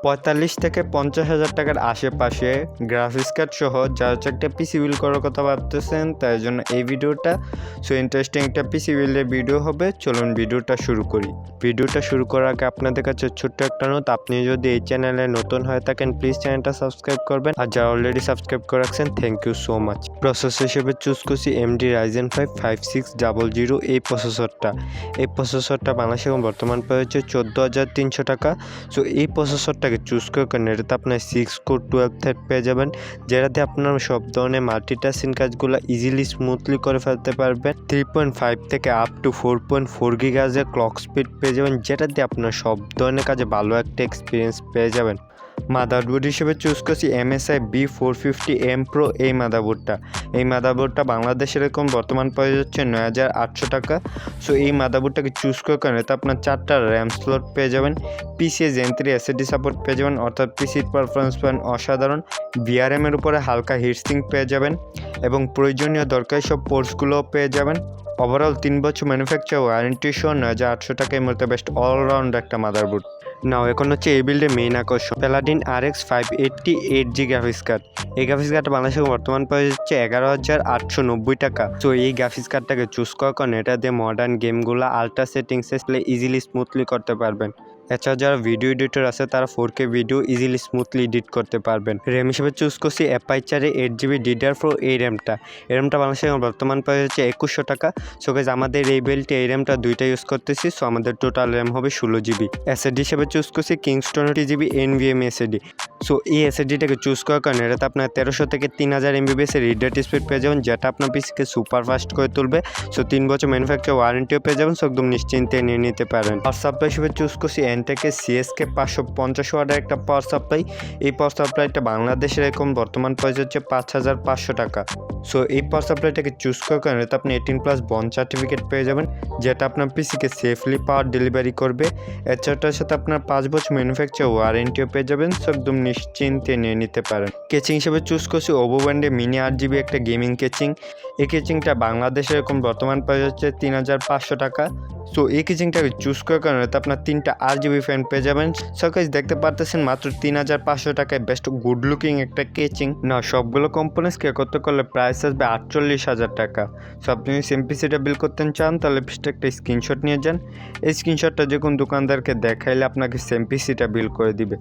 45 থেকে 50,000 টাকার আশেপাশে গ্রাফিক্স কার্ড সহ যারা একটা পিসি বিল্ড করার কথা ভাবতেছেন তাই জন্য এই ভিডিওটা ইন্টারেস্টিং একটা পিসি বিল্ডের ভিডিও হবে। চলুন ভিডিওটা শুরু করি। ভিডিওটা শুরু করার আগে আপনাদের কাছে ছোট্ট একটা নোট, আপনি যদি এই চ্যানেলে নতুন হয়ে থাকেন প্লিজ চ্যানেলটা সাবস্ক্রাইব করবেন, আর যারা অলরেডি সাবস্ক্রাইব করে রাখছেন thank you so much. Processor হিসেবে চুজ করছি AMD Ryzen 5 5600 এই প্রসেসরটা বাংলাদেশে বর্তমান প্রাইস হচ্ছে 14,300 টাকা। সো এই প্রসেসরটাকে চুজ করে কারণ এটাতে আপনার 6 কোর 12 থ্রেড পেয়ে যাবেন, যেটাতে আপনার সব ধরনের মাল্টিটাস্কিং কাজগুলো ইজিলি স্মুথলি করে ফেলতে পারবেন। 3.5 থেকে আপ টু 4.4 গিগাহার্জের ক্লক স্পিড পেয়ে যাবেন, যেটাতে আপনার সব ধরনের কাজে ভালো একটা এক্সপিরিয়েন্স পেয়ে যাবেন। মাদারবোর্ড হিসেবে চুজ করছি MSI B450M Pro এই মাদারবোর্ডটা বাংলাদেশের এরকম বর্তমান প্রাইস হচ্ছে 9,800 টাকা। সো এই মাদারবোর্ডটাকে চুজ করে কারণ এতে আপনার 4টা র্যাম স্লট পেয়ে যাবেন, PCIe Gen 3 SSD সাপোর্ট পেয়ে যাবেন, অর্থাৎ পিসির পারফরমেন্স পান অসাধারণ। VRM এর উপরে হালকা হিটসিঙ্ক পেয়ে যাবেন এবং প্রয়োজনীয় দরকারি সব পোর্টসগুলোও পেয়ে যাবেন। ওভারঅল 3 বছর ম্যানুফ্যাকচার ওয়ারেন্টি সহ 9,800 টাকা এই মুহূর্তে বেস্ট অলরাউন্ড একটা মাদারবোর্ড। নাও এখন হচ্ছে এই বিল্ডের মেইন আকর্ষণ Paladin RX 580 8GB graphics card. এই গ্রাফিক্স কার্ডটা বাংলাদেশের বর্তমান প্রাইস হচ্ছে 11,890 টাকা। তো এই গ্রাফিক্স কার্ডটাকে চুজ করার কারণে এটা দিয়ে মডার্ন গেমগুলো আল্ট্রা সেটিংসে ইজিলি স্মুথলি করতে পারবেন। এছাড়া যারা ভিডিও এডিটর আছে তারা 4K video easily smoothly edit করতে পারবেন। র্যাম হিসেবে চুজ করছি Apache 8GB DDR4 এই র্যামটা বাংলাদেশের বর্তমান প্রাইস হচ্ছে 2,100 টাকা। সো গাইস আমাদের এই বিল্ডে এই র্যামটা দুইটা ইউজ করতেছি, সো আমাদের টোটাল র্যাম হবে 16GB। SSD হিসেবে চুজ করছি Kingston 20GB NVMe SSD। So এই SSDটাকে চুজ করার কারণে এটাতে আপনার 1300 থেকে 3000 MB/s এর রিড ডেটা স্পিড পেয়ে যাবেন, যেটা আপনার পিসিকে সুপার ফাস্ট করে তুলবে। সো 3 বছর ম্যানুফ্যাকচার ওয়ারেন্টিও পেয়ে যাবেন, সো একদম নিশ্চিন্তে নিয়ে নিতে পারেন। পাওয়ার সাপ্লাই হিসেবে চুজ করছি এনটেকের CSK 550 ওয়াটের একটা পাওয়ার সাপ্লাই। এই পাওয়ার সাপ্লাইটা বাংলাদেশের এরকম বর্তমান প্রাইস হচ্ছে 5,500 টাকা। সো এই পাওয়ার সাপ্লাইটাকে চুজ করার কারণে আপনি 18+ বন্ড সার্টিফিকেট পেয়ে যাবেন, যেটা আপনার পিসিকে সেফলি পাওয়ার ডেলিভারি করবে। এছাড়াটার সাথে আপনার 5 বছর ম্যানুফ্যাকচার ওয়ারেন্টিও পেয়ে যাবেন, সো একদম নিশ্চিন্তে নিয়ে নিতে পারেন। কেচিং হিসেবে চুজ করছি OVO ব্র্যান্ডের মিনি 8GB একটা গেমিং কেচিং। এই কেচিংটা বাংলাদেশের এরকম বর্তমান প্রাইস হচ্ছে 3,500 টাকা। সো এই কেচিংটাকে চুজ করার কারণে আপনার 3টা RGB ফ্যান পেয়ে যাবেন। সো গাইস দেখতে পারতেছেন মাত্র 3,500 টাকায় বেস্ট গুড লুকিং একটা কেচিং। না সবগুলো কম্পোনেন্টস কে করতে করলে প্রাইস আসবে 48,000 টাকা। সো আপনি যদি সেম পিসিটা বিল করতে চান তাহলে একটা স্ক্রিনশট নিয়ে যান। এই স্ক্রিনশটটা যে কোনো দোকানদারকে দেখাইলে আপনাকে সেম পিসিটা বিল করে দিবে।